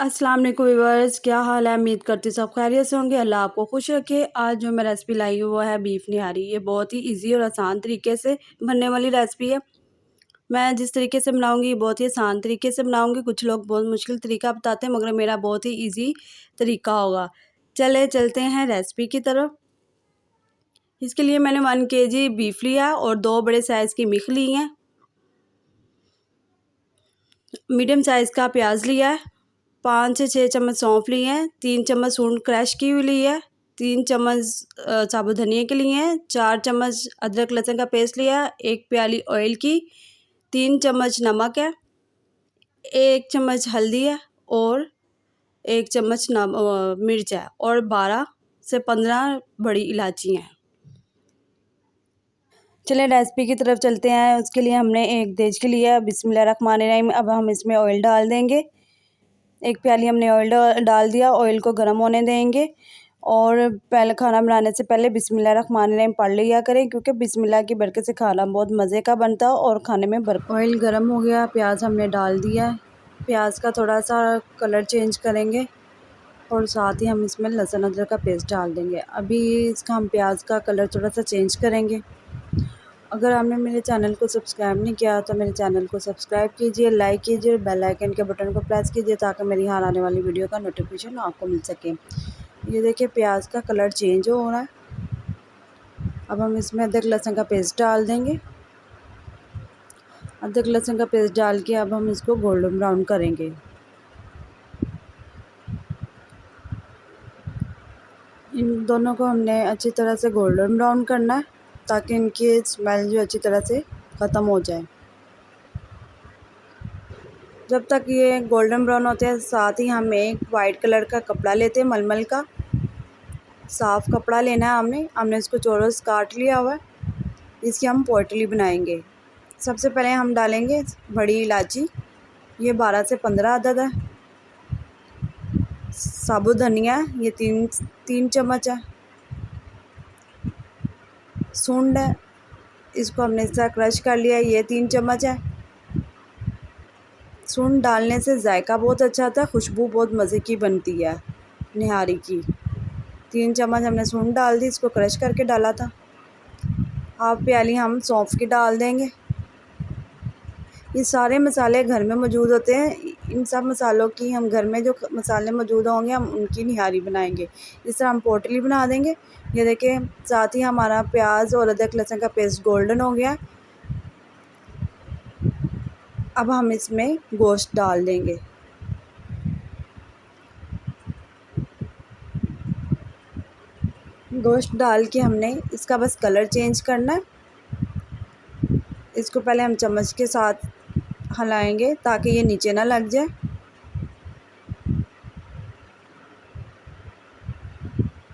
अस्सलाम वालेकुम व्यूअर्स, क्या हाल है। उम्मीद करती हूँ सब खैरियत से होंगे। अल्लाह आपको खुश रखे। आज जो मैं रेसिपी लाई हूँ वो है बीफ निहारी। ये बहुत ही इजी और आसान तरीके से बनने वाली रेसिपी है। मैं जिस तरीके से बनाऊंगी बहुत ही आसान तरीके से बनाऊंगी। कुछ लोग बहुत मुश्किल तरीका बताते हैं, मगर मेरा बहुत ही इजी तरीका होगा। चलते हैं रेसिपी की तरफ। इसके लिए मैंने 1 kg बीफ लिया और 2 बड़े साइज़ की मिख ली हैं। मीडियम साइज़ का प्याज लिया है। 5 से 6 चम्मच सौंफ लिए हैं। 3 चम्मच सूंड क्रश की हुई ली है। 3 चम्मच साबुत धनिया के लिए हैं। 4 चम्मच अदरक लहसुन का पेस्ट लिया है। 1 प्याली ऑयल की। 3 चम्मच नमक है। 1 चम्मच हल्दी है और 1 चम्मच मिर्च है और 12 से 15 बड़ी इलायची हैं। चलिए रेसिपी की तरफ चलते हैं। उसके लिए हमने एक देचकी लिया है। बिस्मिल्लाहिर्रहमानिर्रहीम। अब हम इसमें ऑयल डाल देंगे। 1 प्याली हमने ऑयल डाल दिया। ऑयल को गर्म होने देंगे और पहले खाना बनाने से पहले बिस्मिल्लाहिर्रहमानिर्रहीम पढ़ लिया करें, क्योंकि बिस्मिल्लाह की बरकत से खाना बहुत मज़े का बनता है और खाने में ऑयल गर्म हो गया। प्याज हमने डाल दिया है। प्याज का थोड़ा सा कलर चेंज करेंगे और साथ ही हम इसमें लहसुन अदरक का पेस्ट डाल देंगे। अभी इसका हम प्याज का कलर थोड़ा सा चेंज करेंगे। अगर आपने मेरे चैनल को सब्सक्राइब नहीं किया तो मेरे चैनल को सब्सक्राइब कीजिए, लाइक कीजिए, बेल आइकन के बटन को प्रेस कीजिए ताकि मेरी हर आने वाली वीडियो का नोटिफिकेशन आपको मिल सके। ये देखिए प्याज का कलर चेंज हो रहा है। अब हम इसमें अदरक लहसुन का पेस्ट डाल देंगे। अदरक लहसुन का पेस्ट डाल के अब हम इसको गोल्डन ब्राउन करेंगे। इन दोनों को हमने अच्छी तरह से गोल्डन ब्राउन करना है ताकि इनकी स्मेल जो अच्छी तरह से ख़त्म हो जाए। जब तक ये गोल्डन ब्राउन होते हैं, साथ ही हम एक वाइट कलर का कपड़ा लेते हैं, मलमल का साफ़ कपड़ा लेना है। हमने इसको चौरस काट लिया हुआ है। इसकी हम पोटली बनाएंगे। सबसे पहले हम डालेंगे बड़ी इलायची, ये 12 से 15 अदद है। साबुत धनिया ये 3 चम्मच है। सूंड है, इसको हमने इस तरह क्रश कर लिया है, ये 3 चम्मच है। सूंड डालने से जायका बहुत अच्छा आता है, खुशबू बहुत मज़े की बनती है निहारी की। 3 चम्मच हमने सूंड डाल दी, इसको क्रश करके डाला था। हाफ प्याली हम सौंफ की डाल देंगे। ये सारे मसाले घर में मौजूद होते हैं। इन सब मसालों की हम घर में जो मसाले मौजूद होंगे हम उनकी निहारी बनाएंगे। इस तरह हम पोटली बना देंगे। ये देखिए साथ ही हमारा प्याज और अदरक लहसुन का पेस्ट गोल्डन हो गया। अब हम इसमें गोश्त डाल देंगे। गोश्त डाल के हमने इसका बस कलर चेंज करना है। इसको पहले हम चम्मच के साथ हिलाएंगे ताकि ये नीचे ना लग जाए।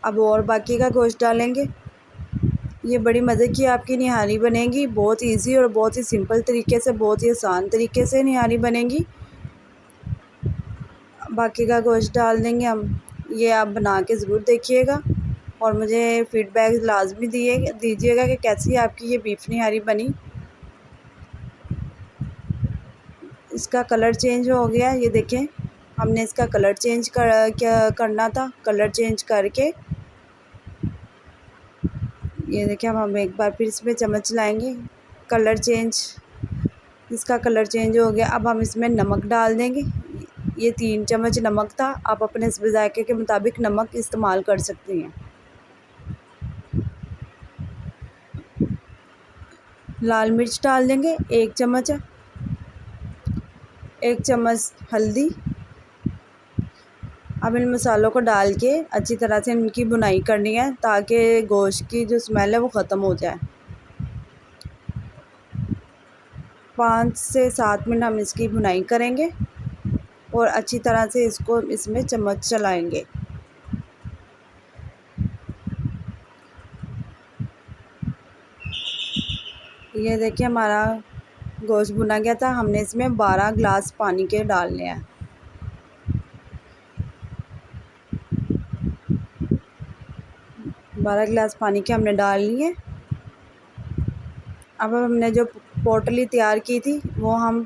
अब और बाकी का गोश्त डालेंगे। ये बड़ी मज़े की आपकी निहारी बनेगी। बहुत इजी और बहुत ही सिंपल तरीके से, बहुत ही आसान तरीके से निहारी बनेगी। बाकी का गोश्त डाल देंगे हम। ये आप बना के ज़रूर देखिएगा और मुझे फ़ीडबैक लाजमी दीजिएगा कि कैसी आपकी ये बीफ निहारी बनी। इसका कलर चेंज हो गया। ये देखें हमने इसका कलर चेंज करना था। कलर चेंज करके ये देखिए हम एक बार फिर इसमें चम्मच लाएंगे। इसका कलर चेंज हो गया। अब हम इसमें नमक डाल देंगे। ये 3 चम्मच नमक था। आप अपने जायके के मुताबिक नमक इस्तेमाल कर सकते हैं। लाल मिर्च डाल देंगे, 1 चम्मच है। 1 चम्मच हल्दी। अब इन मसालों को डाल के अच्छी तरह से इनकी भुनाई करनी है ताकि गोश्त की जो स्मेल है वो ख़त्म हो जाए। 5 से 7 मिनट हम इसकी भुनाई करेंगे और अच्छी तरह से इसको इसमें चम्मच चलाएंगे। ये देखिए हमारा गोश्त भुना गया था। हमने इसमें 12 गिलास पानी के डालने हैं। बारह गिलास पानी के हमने डाल लिए। अब हमने जो पोटली तैयार की थी वो हम